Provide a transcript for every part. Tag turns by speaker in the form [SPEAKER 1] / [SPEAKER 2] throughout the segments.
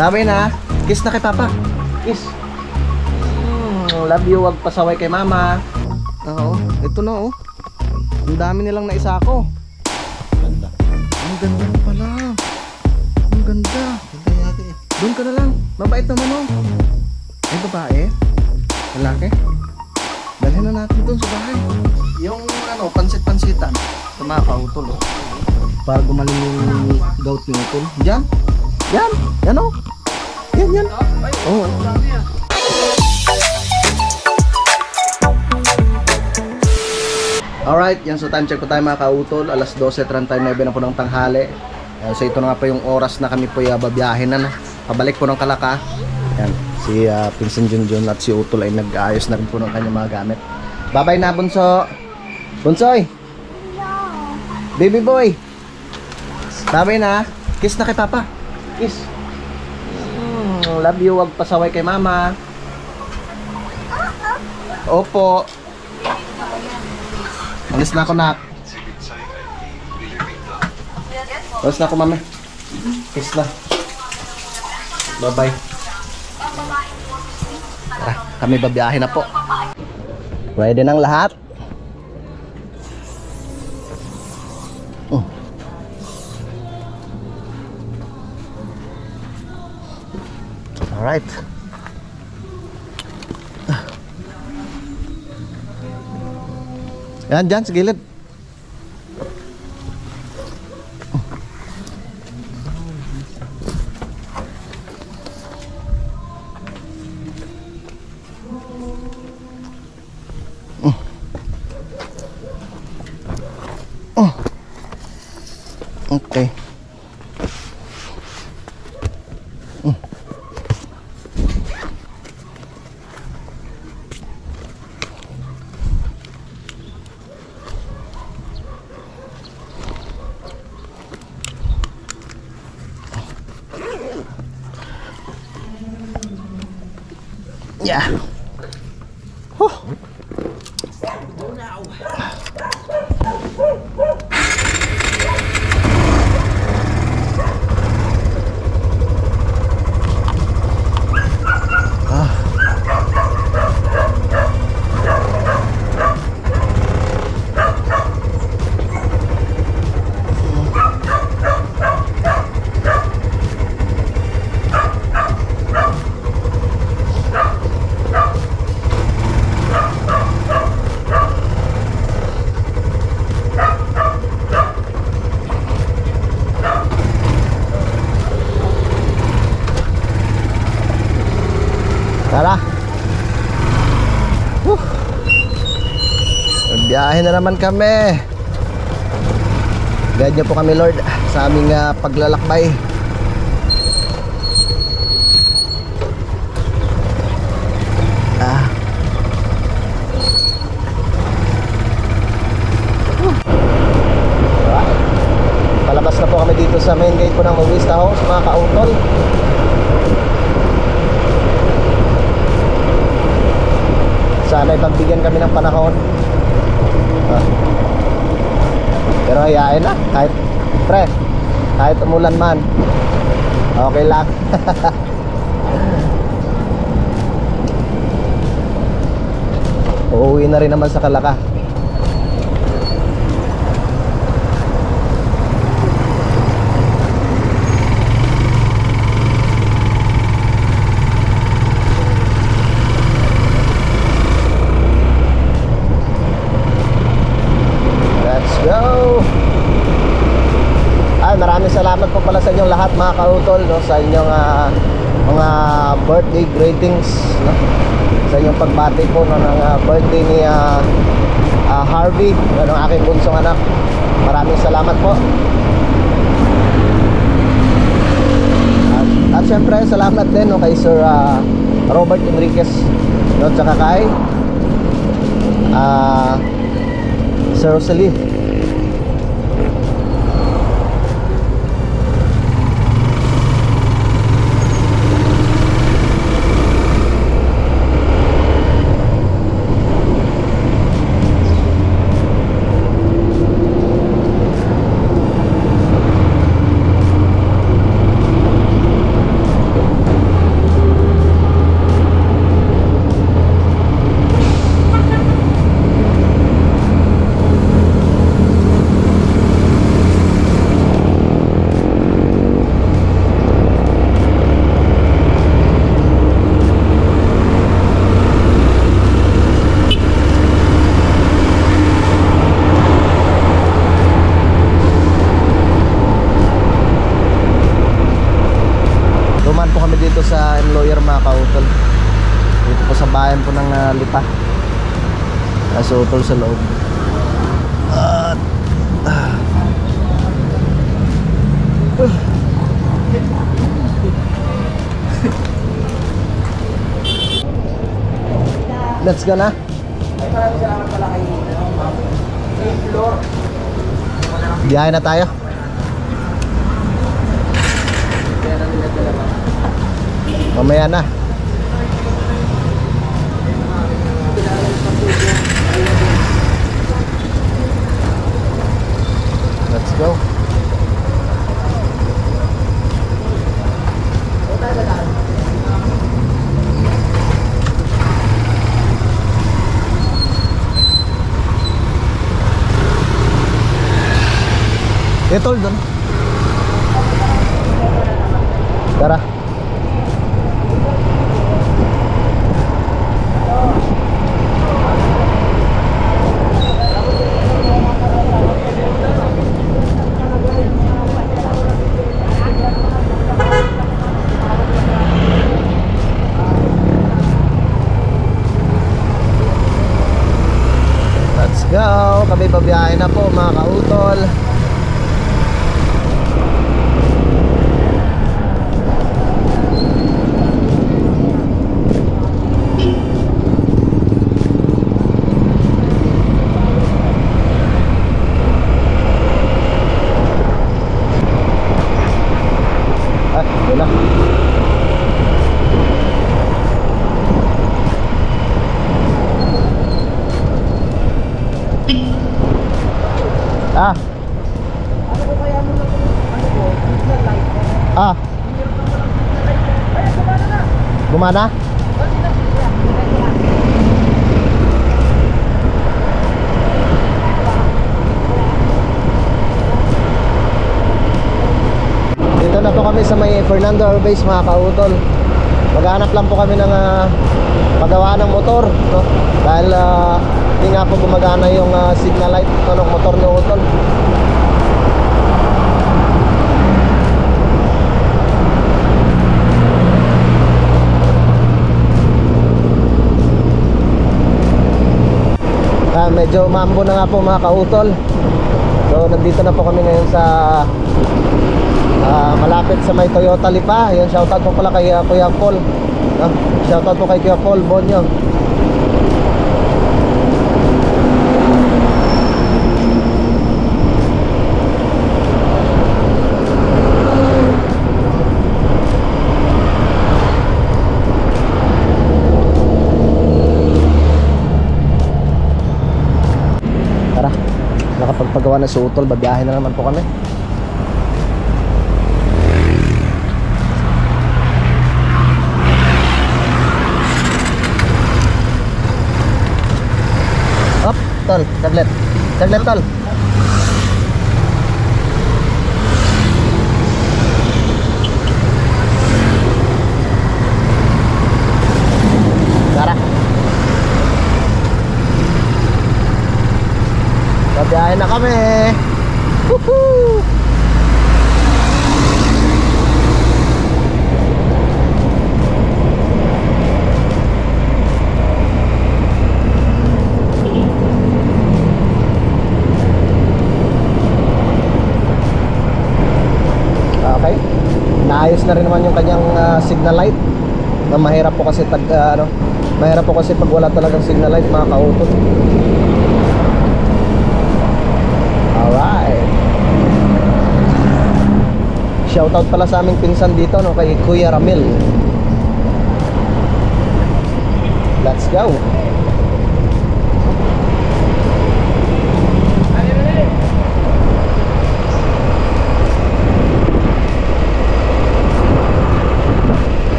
[SPEAKER 1] Sabi na, kiss na kay Papa. Kiss. Love you, wag pasaway kay Mama. Oo, ito na oh. Ang dami nilang naisako. Ganda. Ang ganda na pala. Ang ganda. Ganda yate. Doon ka na lang. Mabait naman oh. Ay babae. Lalaki. Dalhin na natin doon sa bahay. Yung ano, pansit-pansitan. Sa mga kautol oh. Para gumaling yung gout ng utol. Diyan. Yan. Yan oh. Yan yan. Oo. Alright, yan, so time check po tayo mga kautol. Alas 12:39 na po ng tanghali. So ito na nga po yung oras na kami po babiyahin na. Pabalik po ng Kalaka. Yan, si Pinsan Junjun at si Utol ay nag-aayos na rin po ng kanyang mga gamit. Bye-bye na, Bunso. Bunsoy. Baby boy. Bye-bye na. Kiss na kay Papa. Kiss. Love you, wag pasaway kay Mama. Opo. Alis na ako, nak. Alis na ako, mami. Kiss na. Bye-bye. Tara, kami babiyahin na po. Pwede ng lahat. Alright. Yan, dyan, sa gilid. Okay. Yeah. Tara. Biyahe na naman kami. Guide niyo po kami, Lord, sa aming paglalakbay. Palabas na po kami dito sa main gate po ng Mawista House, mga kautol. Sana ipagbigyan kami ng panahon. Pero hayain na. Kahit, pre, kahit umulan man, okay lang. Uuwi na rin naman sa Kalaka. Maraming salamat po pala sa inyong lahat, mga kautol, no? Sa inyong mga birthday greetings, no? Sa inyong pagbati po, no, ng birthday ni Harvey, no, ng aking bunsong anak. Maraming salamat po. At syempre salamat din, no, kay Sir Robert Enriquez, no, tsaka kay Sir Rosalie. sa employer mga kautol. Dito po sa bayan po ng Lipa. Nasa utol sa loob. Let's go na. Biyahe na tayo. Mamaya na. Let's go. Itol doon. Tara. Let's go. Kami babiyahe na po mga kautol. Ah. Ano ko kaya mo lang ano ko? Ah. Ay, gumana na. Gumana? Dito na po kami sa may Fernando Airbase mga kautol. Maghanap lang po kami ng paggawa ng motor, no? Dahil hindi nga po gumagana yung signal light ng motor ni Utol. Medyo mambo na nga po mga kautol. So nandito na po kami ngayon sa malapit sa may Toyota Lipa. Yun, shoutout po pala kay Kuya Paul, no? Shoutout po kay Kuya Paul Bonyo. Tara, nakapagpagawa na si Utol, babiyahin na naman po kami. Up, Tol, saglit. Saglit, Tol. Tara. Babiyahin na kami. Woohoo! Okay. Naayos na rin naman yung kanyang signal light. Na mahirap po kasi mahirap po kasi pag wala talagang signal light mga kautol. Alright. Shoutout pala sa aming pinsan dito, no, kay Kuya Ramil. Let's go.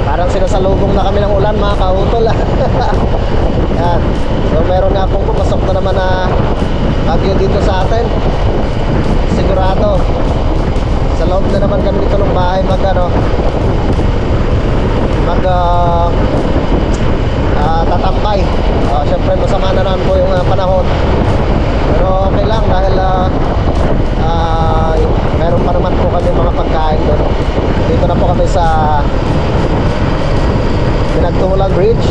[SPEAKER 1] Parang sinasalubong na kami ng ulan mga kautol. Yan. So meron nga pong pumasok na naman na bagyo dito sa atin. Sigurado sa loob na naman kami dito ng bahay tatambay. Siyempre masama na naman po yung panahon, pero okay lang dahil meron pa naman po kami mga pagkain doon. Hindi Dito na po kami sa Pinagtumulan Bridge.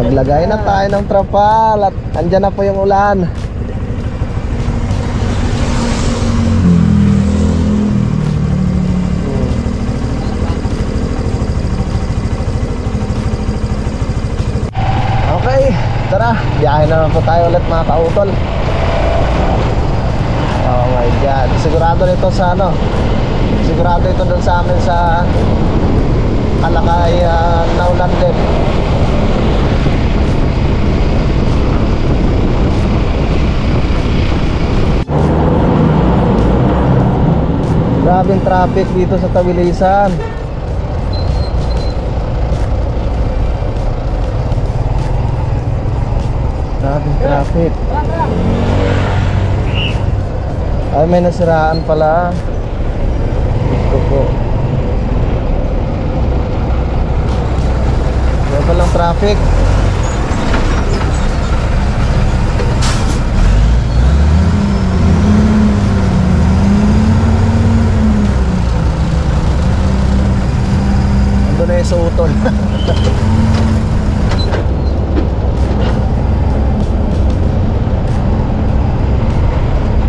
[SPEAKER 1] Maglagay na tayo ng trapal at andyan na po yung ulan. Okay, tara, biyahe na po tayo ulit mga kautol. Oh my god, sigurado nito sa ano, sigurado ito dun sa amin sa Alakay, naulan din. Grabing traffic dito sa Tabilisan. Grabing traffic. Ay, may nasiraan pala. Ito po. May palang traffic. Ando na yung suutol.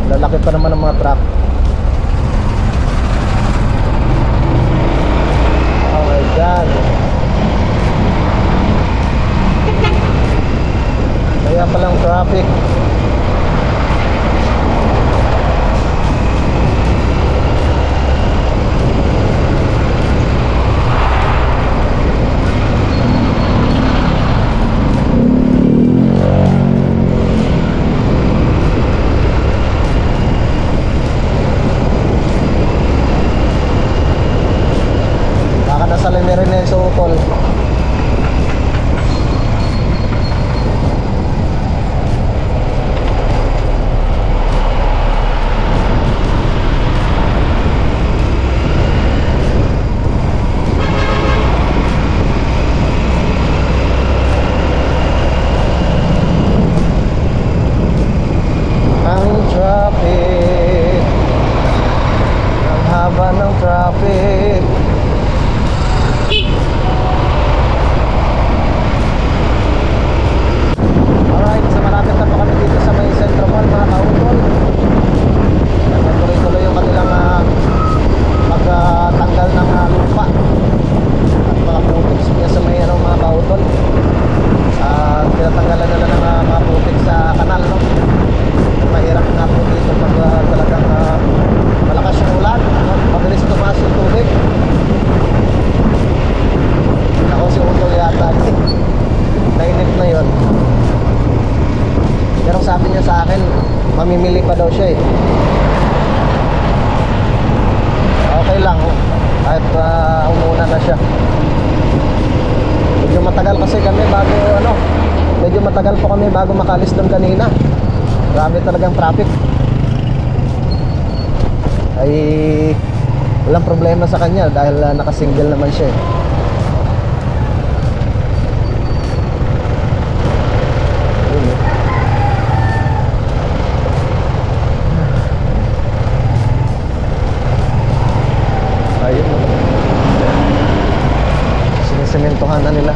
[SPEAKER 1] Lalaki pa naman ng mga truck. Oh my god. Kaya palang traffic. Nasalin na rin na yung suutol. Ang traffic, ang haba ng traffic. Alright, so malapit na po kami dito sa may Centro Mall mga kautol. Tuloy-tuloy yung kanilang pagtanggal ng lupa at mga putik niya sa may mga kautol. Tinatanggalan nila ng mga putik sa kanal, no? Mahirap nga po dito pag talagang malakas yung ulan, no? Mabilis tumaas yung tubig. Ako si Utol yata. Nainip na yun. Pero sabi niya sa akin, mamimili pa daw siya eh. Okay lang, kahit umuna na siya. Medyo matagal kasi kami bago medyo matagal po kami bago makalis doon kanina. Grabe talagang traffic. Ay walang problema sa kanya dahil nakasingle naman siya eh. Sinisimentohan na nila.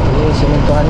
[SPEAKER 1] Sinisimentohan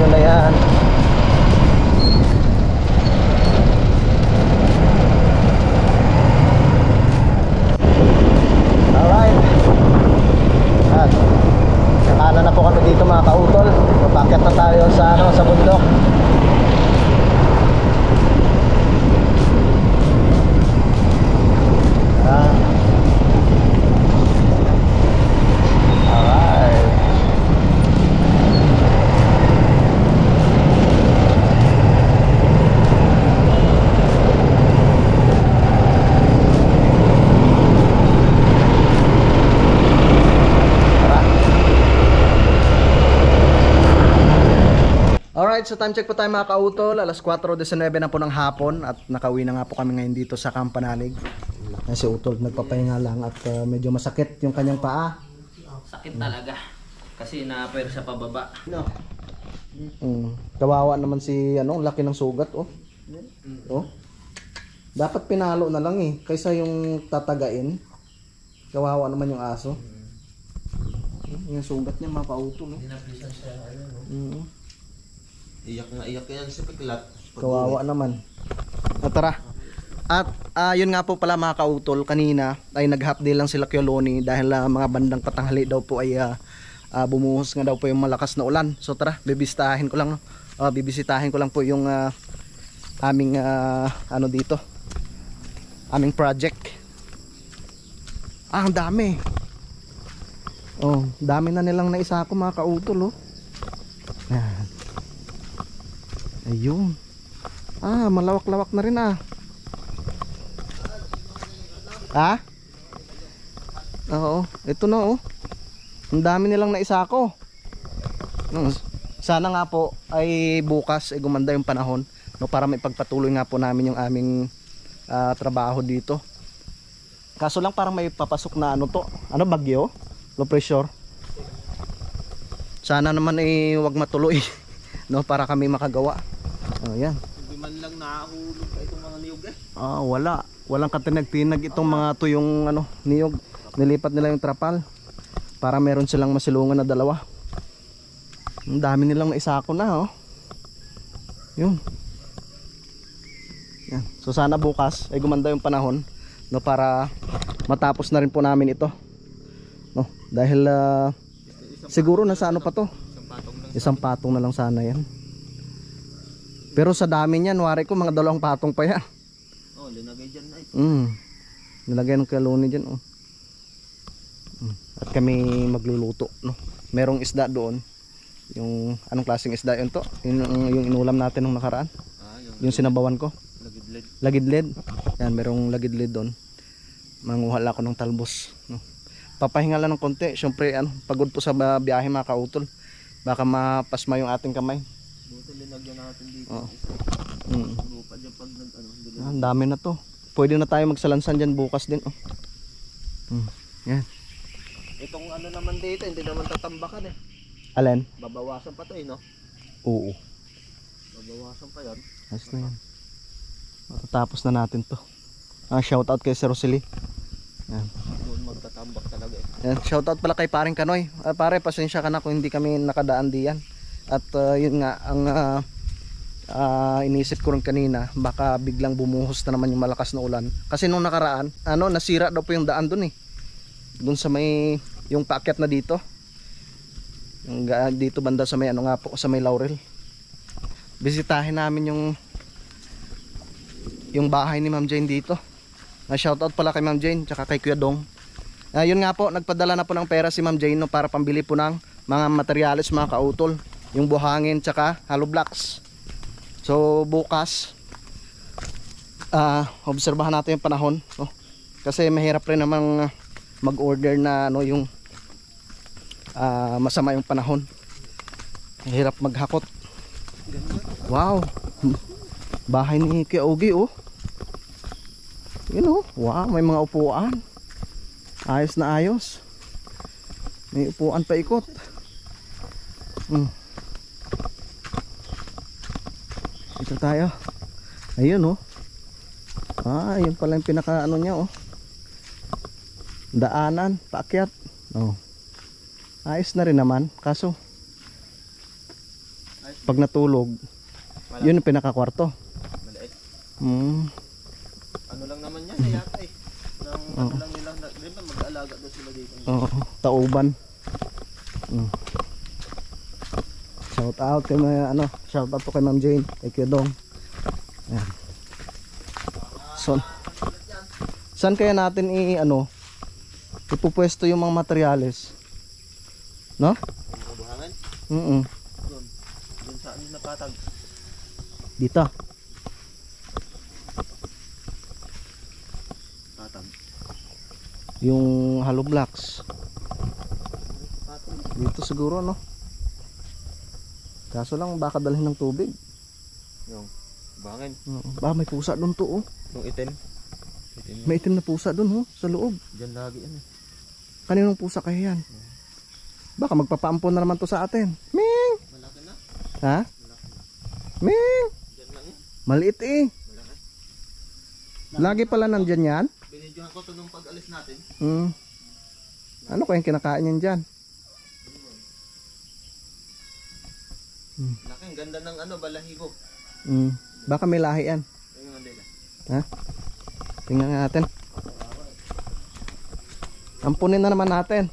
[SPEAKER 1] So time check po tayo mga kautol. Alas 4:19 na po ng hapon. At nakauwi na nga po kami ngayon dito sa Kampanalig. Si Utol nagpapahinga lang at medyo masakit yung kanyang paa.
[SPEAKER 2] Sakit talaga. Kasi na-pero sa pababa. No.
[SPEAKER 1] Kawawa naman si laki ng sugat oh. Oh. Dapat pinalo na lang eh kaysa yung tatagain. Kawawa naman yung aso. Yung sugat niya mga kautol no.
[SPEAKER 2] Dinapisan siya
[SPEAKER 1] no.
[SPEAKER 2] Iyak na iyak yan si Piklat.
[SPEAKER 1] Kawawa naman. Tara. At yun nga po pala mga kautol, kanina ay nag-half day lang sila Kuya Loni dahil mga bandang patanghali daw po ay bumuhos nga daw po yung malakas na ulan. So tara, bibisitahin ko lang po yung aming dito. Aming project. Ang dami. Oh, dami na nilang naisako mga kautol oh. Yan. Ayun. Malawak-lawak na rin Ha? Oo, ito na oh. Ang dami nilang naisako. Sana nga po ay bukas ay gumanda yung panahon no, para may pagpatuloy nga po namin yung aming trabaho dito. Kaso lang parang may papasok na bagyo, low pressure. Sana naman ay wag matuloy no, para kami makagawa. Oh, yan.
[SPEAKER 2] Hindi man lang nakahulog pa itong mga niyog eh.
[SPEAKER 1] Walang katinag-tinag itong mga tuyong niyog. Nilipat nila yung trapal para meron silang masilungan na dalawa. Ang dami nilang naisako na oh. Yun. Yan. So sana bukas ay gumanda yung panahon no, para matapos na rin po namin ito. No, dahil siguro nasa pa to. Isang patong na lang sana yan. Pero sa dami niyan, wari ko mga 2 patong pa yan.
[SPEAKER 2] Oh, linagay dyan na ito.
[SPEAKER 1] Nilagay ng Kuya Loni dyan oh. At kami magluluto no. Merong isda doon. Yung anong klaseng isda yun to? Yung inulam natin nung nakaraan. Yung sinabawan ko. Lagidled. Yan, merong lagidled doon. Manguha ako ng talbos no. Papahinga lang ng konti. Syempre pagod po sa biyahe mga kautol. Baka mapasma yung ating kamay.
[SPEAKER 2] Buto linagyan natin dito.
[SPEAKER 1] Lupa dyan pag ang dami na to. Pwede na tayo magsalansan dyan bukas din oh. Yan.
[SPEAKER 2] Itong naman dito, hindi naman tatambakan eh.
[SPEAKER 1] Alin?
[SPEAKER 2] Babawasan pa to eh no?
[SPEAKER 1] Oo.
[SPEAKER 2] Babawasan pa yan.
[SPEAKER 1] Ayos na yan. Tapos na natin to. Shout out kay Sir Rosely. Yan.
[SPEAKER 2] Doon magtatambak talaga eh.
[SPEAKER 1] Yan. Shout out pala kay paring Kanoy. Pare, pasensya ka na kung hindi kami nakadaan diyan. At yun nga ang inisip ko rin kanina, baka biglang bumuhos na naman yung malakas na ulan. Kasi nung nakaraan, nasira daw po yung daan doon eh. Doon sa may yung paakyat na dito. Yung dito banda sa may sa may Laurel. Bisitahin namin yung bahay ni Ma'am Jane dito. Shoutout pala kay Ma'am Jane tsaka kay Kuya Dong. Yun nga po, nagpadala na po ng pera si Ma'am Jane no, para pambili po ng mga materyales mga kautol. Yung buhangin tsaka hollow blocks. So bukas obserbahan natin yung panahon no? Kasi mahirap rin namang mag-order na yung masama yung panahon. Mahirap maghakot. Wow, bahay ni Kuya Ogie oh. Yun oh. Wow, may mga upuan. Ayos na ayos. May upuan pa ikot. Ito tayo. Ayun oh. Yun pala yung pinaka niya oh. Daanan, paakyat. Oh. Ayos na rin naman. Kaso pag natulog, yun yung pinaka-kwarto.
[SPEAKER 2] Maliit. Ano lang naman yan, yata eh. Lang nilang, di ba mag-aalaga daw sila dito.
[SPEAKER 1] Tauban. Shout out kay shout out po kay Ma'am Jane, kay Kuya Dong. Ayan. So, saan kaya natin ipupwesto yung mga materyales? No?
[SPEAKER 2] Buhangan? Doon saan yung napatag?
[SPEAKER 1] Dito.
[SPEAKER 2] Patag.
[SPEAKER 1] Yung hollow blocks. Dito siguro no. Kaso lang baka dalhin ng tubig.
[SPEAKER 2] Yung bangin.
[SPEAKER 1] Ba may pusa doon to oh.
[SPEAKER 2] Yung itim.
[SPEAKER 1] May itim na pusa doon oh, sa loob.
[SPEAKER 2] Diyan lagi yan eh.
[SPEAKER 1] Kaninong pusa kaya yan? Baka magpapaampon na naman to sa atin. Ming!
[SPEAKER 2] Malaki na.
[SPEAKER 1] Ha? Ming!
[SPEAKER 2] Diyan lang eh.
[SPEAKER 1] Maliit eh.
[SPEAKER 2] Malaki.
[SPEAKER 1] Lagi pala nandyan yan?
[SPEAKER 2] Binidyohan ko to nung pag-alis natin.
[SPEAKER 1] Ano kayang kinakain yan dyan?
[SPEAKER 2] Laki, ang ganda ng ano, balahibo.
[SPEAKER 1] Baka may lahi yan.
[SPEAKER 2] Ayun ang dila.
[SPEAKER 1] Ha? Tingnan nga natin. Ampunin na naman natin.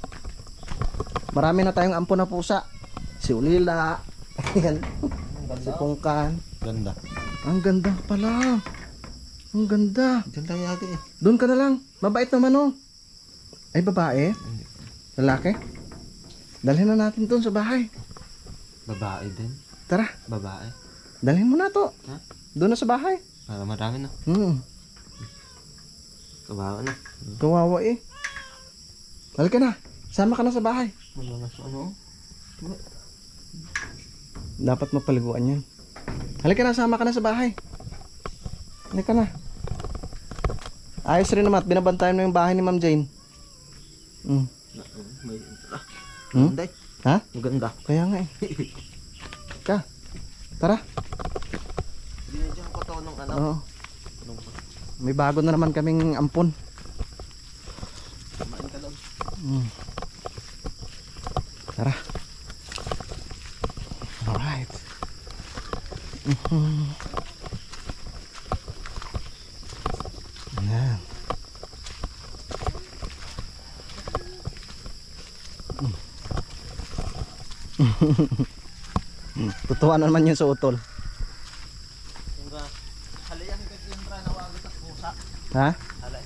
[SPEAKER 1] Marami na tayong ampun na pusa. Si Ulila. Ayan. Si Pungkan.
[SPEAKER 2] Ganda.
[SPEAKER 1] Ang ganda pala. Ang ganda.
[SPEAKER 2] Diyan lang yagi eh.
[SPEAKER 1] Doon ka na lang. Mabait naman oh. Ay babae? Lalaki? Dalhin na natin doon sa bahay.
[SPEAKER 2] Babae din.
[SPEAKER 1] Tara.
[SPEAKER 2] Babae.
[SPEAKER 1] Dalhin mo na to.
[SPEAKER 2] Ha?
[SPEAKER 1] Doon na sa bahay.
[SPEAKER 2] Para marami na. Kawawa na.
[SPEAKER 1] Kawawa eh. Halika na. Sama ka na sa bahay.
[SPEAKER 2] Malalas ano?
[SPEAKER 1] Dapat mapaliguan yan. Halika na, sama ka na sa bahay. Halika na. Ayos rin naman at binabantayan mo yung bahay ni Ma'am Jane.
[SPEAKER 2] May maganda eh.
[SPEAKER 1] Ha?
[SPEAKER 2] Maganda.
[SPEAKER 1] Kaya nga eh. Ka. Tara.
[SPEAKER 2] Binidyohan ko to nung ano.
[SPEAKER 1] Oo. May bago na naman kaming ampon.
[SPEAKER 2] Kumain ka lang.
[SPEAKER 1] Tara. Alright. Ayan. Tutuwa na naman yung suutol.
[SPEAKER 2] Halayan ka yung pranawagot at pusa.
[SPEAKER 1] Ha?
[SPEAKER 2] Halay.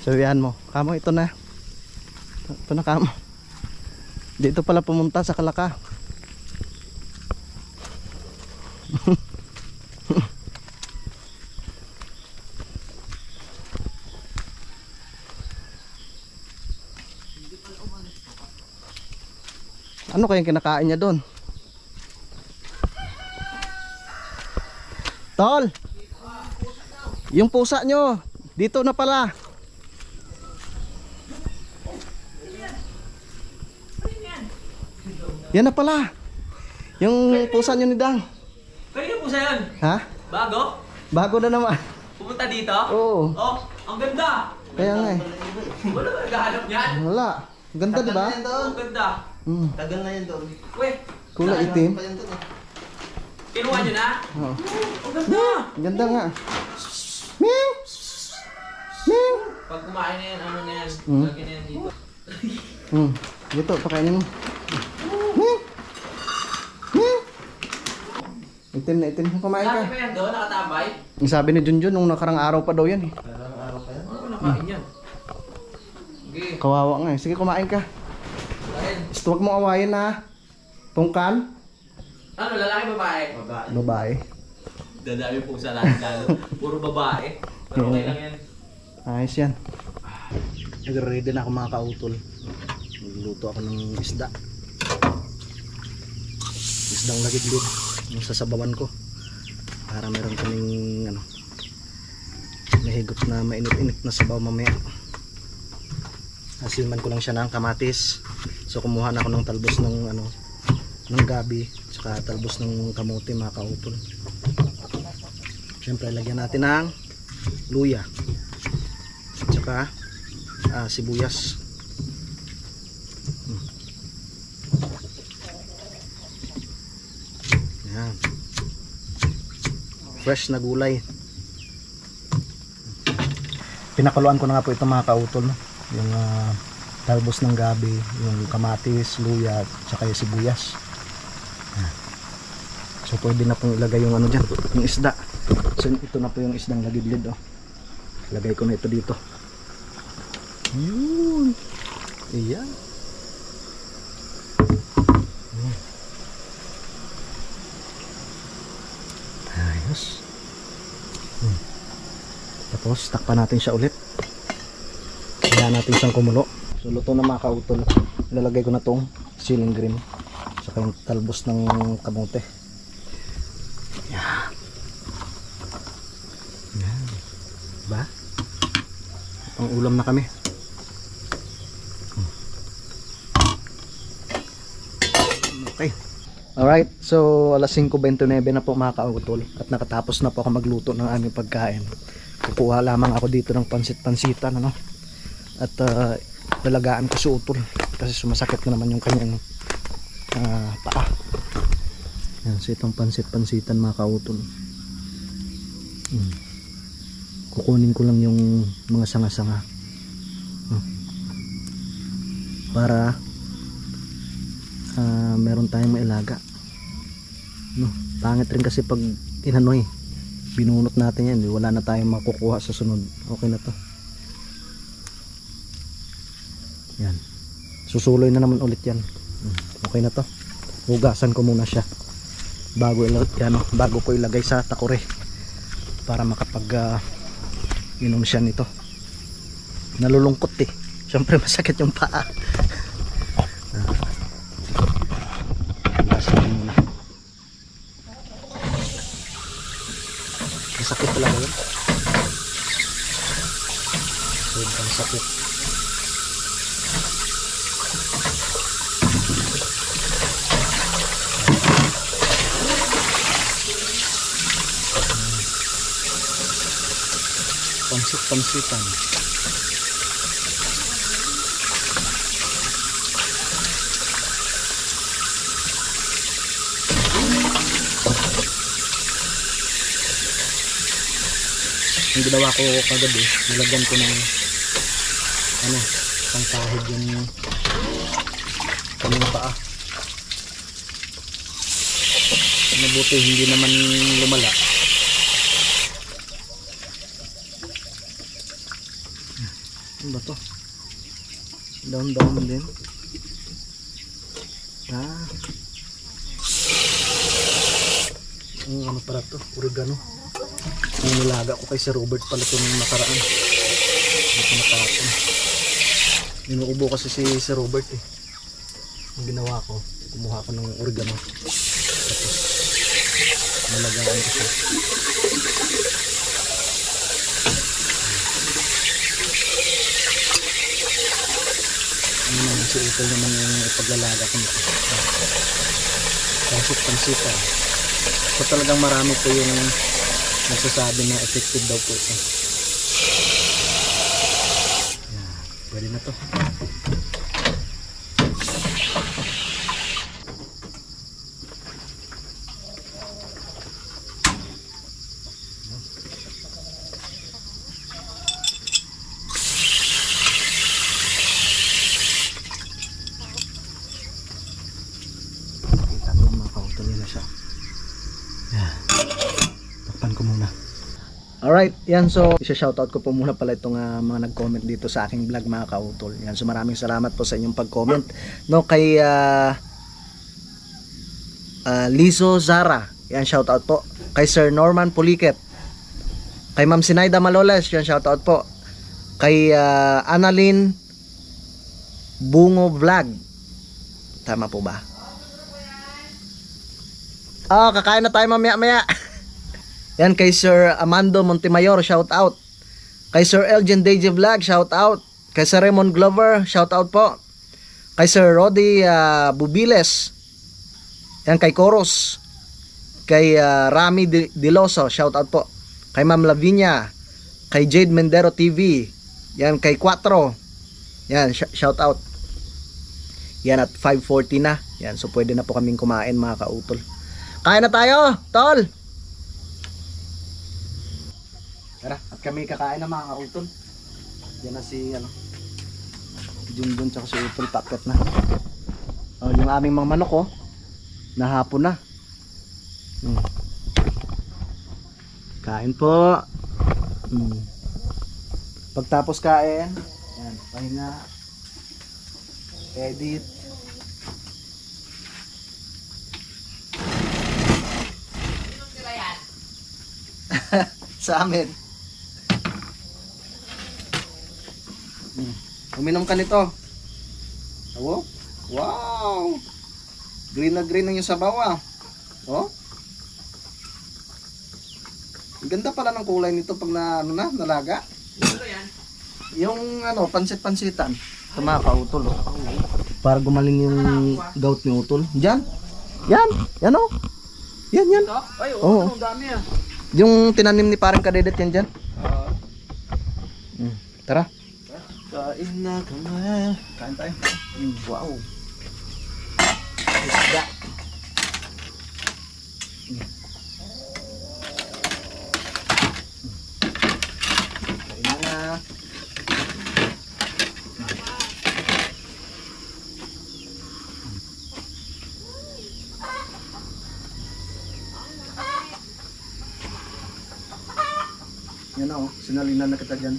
[SPEAKER 1] Sabihan mo. Kamo ito na. Ito na kamo. Dito pala pumunta sa Kalaka. Ano kayang kinakain niya doon? Tol! Yung pusa nyo, dito na pala. Yan na pala. Yung pusa nyo ni Dang.
[SPEAKER 3] Pwede po sa yan.
[SPEAKER 1] Ha?
[SPEAKER 3] Bago?
[SPEAKER 1] Bago na naman.
[SPEAKER 3] Pumunta dito?
[SPEAKER 1] Oo.
[SPEAKER 3] Oh, ang ganda.
[SPEAKER 1] Kaya nga eh.
[SPEAKER 3] Wala ba naghahanap niyan?
[SPEAKER 1] Wala. Ganda di ba?
[SPEAKER 3] Ang ganda.
[SPEAKER 2] Tagal na yan doon.
[SPEAKER 3] Weh,
[SPEAKER 1] Kulay itim.
[SPEAKER 2] Pa yan doon eh.
[SPEAKER 3] kinuha niyo na?
[SPEAKER 1] Oo.
[SPEAKER 3] Ang ganda.
[SPEAKER 1] Ganda nga. Meow. Meow.
[SPEAKER 3] Pag kumain na yan, ano na yan? Lagyan na yan dito.
[SPEAKER 1] Dito, pakainin mo. Meow. Meow. Itim na itim. Kumain
[SPEAKER 3] Lagi
[SPEAKER 1] ka.
[SPEAKER 3] pa yan doon, nakatambay?
[SPEAKER 1] Ang sabi ni Junjun, nung nakarang araw pa daw yan eh.
[SPEAKER 2] Parang araw pa yan.
[SPEAKER 3] Ano nakain yan? Sige,
[SPEAKER 1] Kawawa nga eh. Sige, kumain ka.
[SPEAKER 3] kain.
[SPEAKER 1] Basta huwag mong awayin na. Tungkan.
[SPEAKER 3] Ano, lalaki babae?
[SPEAKER 2] Babae.
[SPEAKER 1] Babae.
[SPEAKER 3] Dadami po sa lahat lalo. Puro babae. Pero okay lang yan.
[SPEAKER 1] Ayos yan. Nagre-ready na ako mga kautol. Magluluto ako ng isda. Isdang lagidlid. Yung sasabawan ko. Para meron kaming ano, mahigop na mainit-init na sabaw mamaya. Asilman ko lang siya ng kamatis. So kumuha na ako ng talbos ng ano, ng gabi, saka talbos ng kamote mga kautol. Siyempre lagyan natin ng luya, saka sibuyas. Yan. Fresh na gulay. Pinakuluan ko na nga po ito mga kautol, no? Yung talbos ng gabi, yung kamatis, luya, saka yung sibuyas. So pwede na pong ilagay yung ano dyan, yung isda. So ito na po yung isdang lagidlid, oh. Lagay ko na ito dito. Yun. Iyan. Ayos. Tapos takpan natin siya ulit. Kaya natin siyang kumulo. So luto na mga kautol. Ilalagay ko na tong siling green. Saka yung talbos ng kamote. Yan. Yan. Diba? Ang ulam na kami. Okay. Alright, so alas 5:29 na po mga kautol at nakatapos na po ako magluto ng aming pagkain. Kukuha lamang ako dito ng pansit-pansitan, ano? At lalagaan ko si Utol kasi sumasakit na naman yung kanyang paa. Yan, so itong pansit-pansitan mga kautol. Kukunin ko lang yung mga sanga-sanga para meron tayong mailaga, no? Pangit rin kasi pag inanoy, binunot natin yan, wala na tayong makukuha sa sunod. Okay na to. Yan, susuloy na naman ulit yan. Okay na to. Hugasan ko muna siya bago ko ilagay sa takore para makapag inom siya nito. Nalulungkot eh, syempre masakit yung paa. Masakit talaga yun. Sobrang sakit. Pansit-pansitan. Yung ginawa ko kagabi, nilagyan ko ng pangkahid yung kanyang paa. Mabuti hindi naman lumala. Ano ba to? Down din. Ano para to? Oregano. Yung nilaga ko kay Sir Robert pala ito nung nakaraan. Dito nakapon. Inuubo kasi si Sir Robert eh. Ang ginawa ko, kumuha ko ng oregano. Tapos nalagaan ko siya. Ano naman si Utol naman yung ipaglalaga ko nito. Pansit-pansitan. So talagang marami po yung nagsasabi na effective daw po ito. Yan, pwede na to. Kita ko mga kautuloy na siya. Yan. Takpan ko muna. Alright, yan, so isa-shoutout ko po muna pala itong mga nag-comment dito sa aking vlog mga kautol. Yan, so maraming salamat po sa inyong pag-comment. No, kay Lizo Zara, yan, shoutout po. Kay Sir Norman Puliket. Kay Ma'am Sinaida Maloles, yan, shoutout po. Kay Annalyn Bungo Vlog. Tama po ba? Kakain na tayo mamaya-maya. Yan, kay Sir Amando Montemayor, shout out. Kay Sir Elgin Deji Vlog, shout out. Kay Sir Raymond Glover, shout out po. Kay Sir Rodi Bubiles. Yan, kay Coros. Kay Rami Diloso, shout out po. Kay Ma'am Lavinia. Kay Jade Mendero TV. Yan, kay Quatro. Yan, shout out. Yan, at 5:40 na. Yan, so pwede na po kaming kumain mga kautol. Kain na tayo, tol. Tara, at kami kakain na mga kautol. Yan na si Junjun tsaka si Utol, paket na. Yung aming mga manok nahapon na. Kain po. Pagtapos kain, yan, pahinga, edit. Sa amin. Uminom ka nito. Oh? Wow. Green na green ang yung sabaw ah. Oh. Ang ganda pala ng kulay nito pag nalaga.
[SPEAKER 3] Ano yan?
[SPEAKER 1] Yung pansit-pansitan. Ito mga kautol oh. Para gumaling yung gout ni utol. Diyan. Yan. Yan oh. Yan.
[SPEAKER 3] Ito? Ay,
[SPEAKER 1] Oo.
[SPEAKER 3] ang dami ah.
[SPEAKER 1] Yung tinanim ni parang kadedet yan dyan. Tara.
[SPEAKER 2] Kain na kami.
[SPEAKER 1] Kain tayo.
[SPEAKER 2] Wow.
[SPEAKER 1] Isda. Kain na. Yan na oh, sinalinan na kita dyan.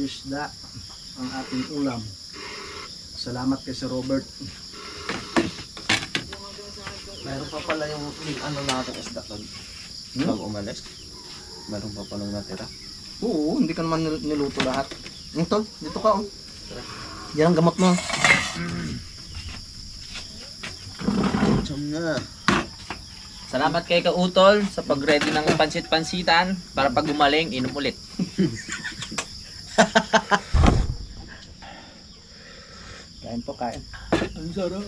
[SPEAKER 1] Isda ang ating ulam. Salamat kay Sir Robert.
[SPEAKER 2] Meron pa pala yung natin isda tol. Bago umalis. Meron pa palang natira.
[SPEAKER 1] Oo, hindi ka naman niluto lahat. Tol, dito ka oh. Yan ang gamot mo.
[SPEAKER 2] Cham na.
[SPEAKER 3] Salamat kay Kautol sa pag-ready ng pansit-pansitan para pag gumaling, inom ulit.
[SPEAKER 1] Kain po, kain.
[SPEAKER 2] Ang sarap.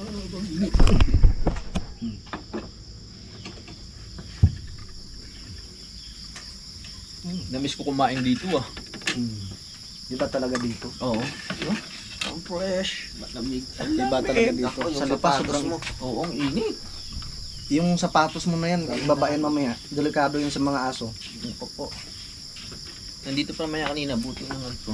[SPEAKER 3] Namiss ko kumain dito ah.
[SPEAKER 1] Di ba talaga dito?
[SPEAKER 3] Oo.
[SPEAKER 2] Ang fresh. Malamig.
[SPEAKER 1] Di ba talaga dito? Sa lipa, sobrang...
[SPEAKER 3] Oo, ang init.
[SPEAKER 1] Yung sapatos mo na yan, babain mamaya. Delikado yun sa mga aso.
[SPEAKER 3] Po. Nandito pa naman yan kanina, buti naman ko.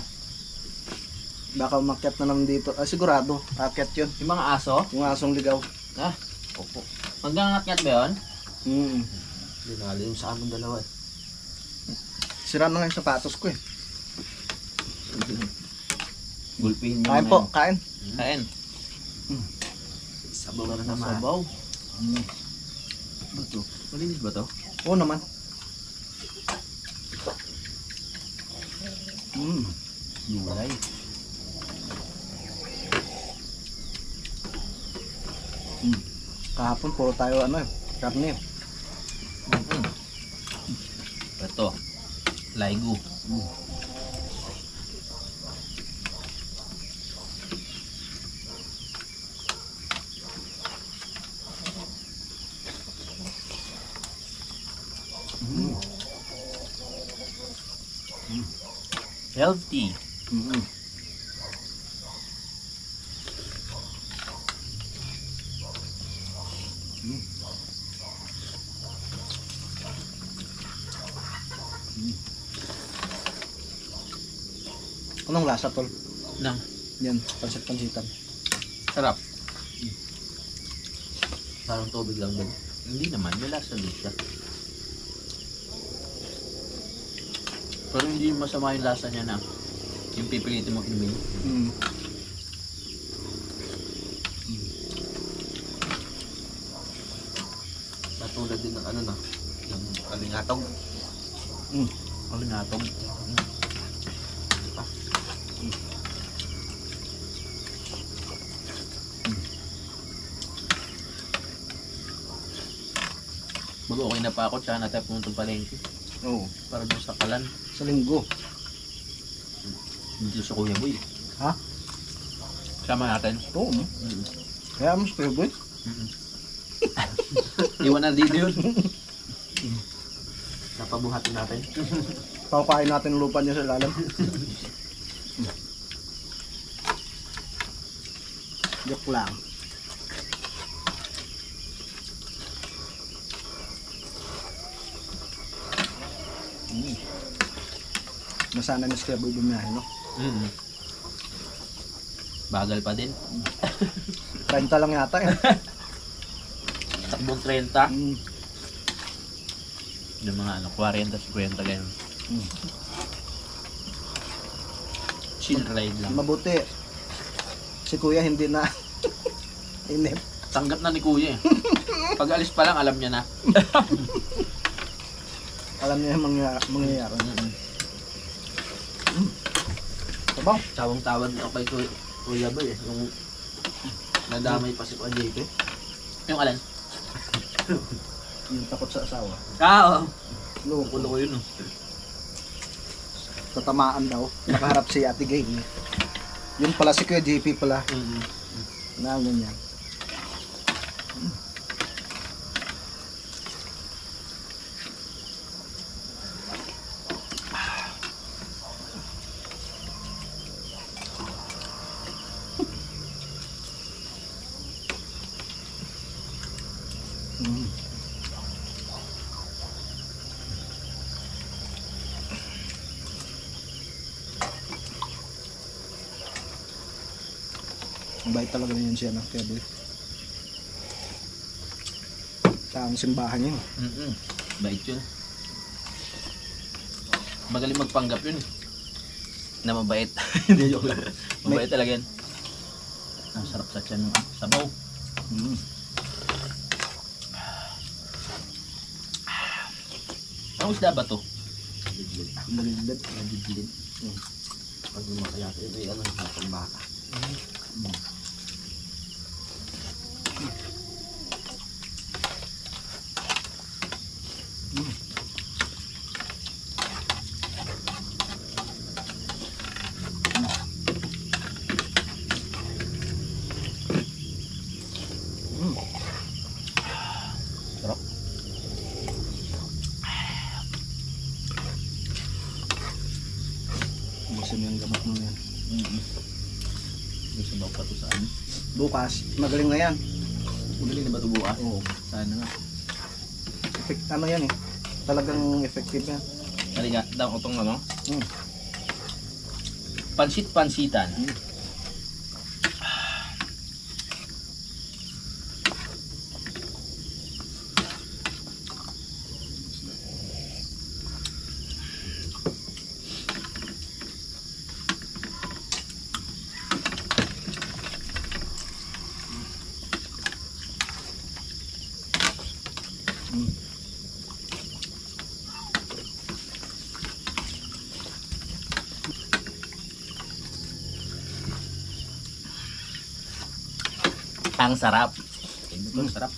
[SPEAKER 1] Baka umakyat na naman dito. Sigurado, akyat yun.
[SPEAKER 3] Yung mga aso?
[SPEAKER 1] Yung asong ligaw.
[SPEAKER 3] Ah, opo. Magngangat-ngat ba yun?
[SPEAKER 2] Dinali yung sa aming dalawa.
[SPEAKER 1] Sira na nga yung sapatos ko eh.
[SPEAKER 3] Gulpihin mo
[SPEAKER 1] Kain
[SPEAKER 3] na
[SPEAKER 1] po,
[SPEAKER 3] yan.
[SPEAKER 1] kain.
[SPEAKER 3] Kain.
[SPEAKER 2] Sabaw na naman.
[SPEAKER 3] Sabaw. Ba to? Malinis ba to?
[SPEAKER 1] Oo naman.
[SPEAKER 3] Gulay.
[SPEAKER 1] Kahapon puro tayo karne.
[SPEAKER 3] Ito. Laigo. Healthy.
[SPEAKER 1] Anong lasa tol?
[SPEAKER 3] Nang
[SPEAKER 1] Yan, pansit-pansitan.
[SPEAKER 3] sarap. Parang tubig lang din. Hindi naman, may lasa din siya. Pero hindi masama yung lasa niya na yung pipilitin mo inumin.
[SPEAKER 2] Natulad din ng yung kalingatog.
[SPEAKER 3] Kalingatog. Mag-okay na pa ako, tsaka natin pumunta palengke.
[SPEAKER 1] Oo.
[SPEAKER 3] Para doon sa kalan.
[SPEAKER 1] Sa linggo.
[SPEAKER 3] Dito sa Kuya Boy.
[SPEAKER 1] Ha?
[SPEAKER 3] Sama natin.
[SPEAKER 1] Oo. Kaya mas favorite.
[SPEAKER 3] Iwan na dito yun.
[SPEAKER 2] Napabuhatin natin.
[SPEAKER 1] Paukain natin ang lupa niya sa ilalim. Joke lang. Nasana ni Kuya Boy bumiyahe, no?
[SPEAKER 3] Bagal pa din.
[SPEAKER 1] 30 lang yata eh.
[SPEAKER 3] Takbong 30. Yung mga 40, 50 ganyan. Chill ride lang.
[SPEAKER 1] Mabuti. Si Kuya hindi na inip.
[SPEAKER 3] Tanggap na ni Kuya eh. Pag alis pa lang, alam niya na.
[SPEAKER 1] Alam niya yung mangyayari. Sabaw.
[SPEAKER 2] Tawang-tawag ako kay Kuya Boy eh. Yung nadamay pa si Kuya JP.
[SPEAKER 3] Yung alin?
[SPEAKER 1] Yung takot sa asawa.
[SPEAKER 3] Oo.
[SPEAKER 1] Loko.
[SPEAKER 2] Kulo ko yun oh.
[SPEAKER 1] Tatamaan daw. Nakaharap si Ate Gay. Yun pala si Kuya JP pala. Na ganyan. Mabait talaga na yun siya ng Kuya Boy. Taong simbahan yun.
[SPEAKER 3] Bait yun. Magaling magpanggap yun. Na mabait. Hindi joke lang. Mabait talaga yan. Ang sarap sa tiyan ng sabaw. Anong isda ba to?
[SPEAKER 1] Malilid.
[SPEAKER 2] Pag lumakaya ito, may ano, matang baka.
[SPEAKER 3] Sarap.
[SPEAKER 1] Ubusin mo yung gamot mo yan.
[SPEAKER 3] Gusto daw pa to saan?
[SPEAKER 1] Bukas, magaling na yan.
[SPEAKER 3] Magaling na ba ito bukas?
[SPEAKER 1] Oo.
[SPEAKER 3] Sana nga.
[SPEAKER 1] Ano yan eh. Talagang effective yan.
[SPEAKER 3] Halika, daw ko itong ano?
[SPEAKER 1] Mm.
[SPEAKER 3] Pansit-pansitan. Ang sarap. Ang sarap.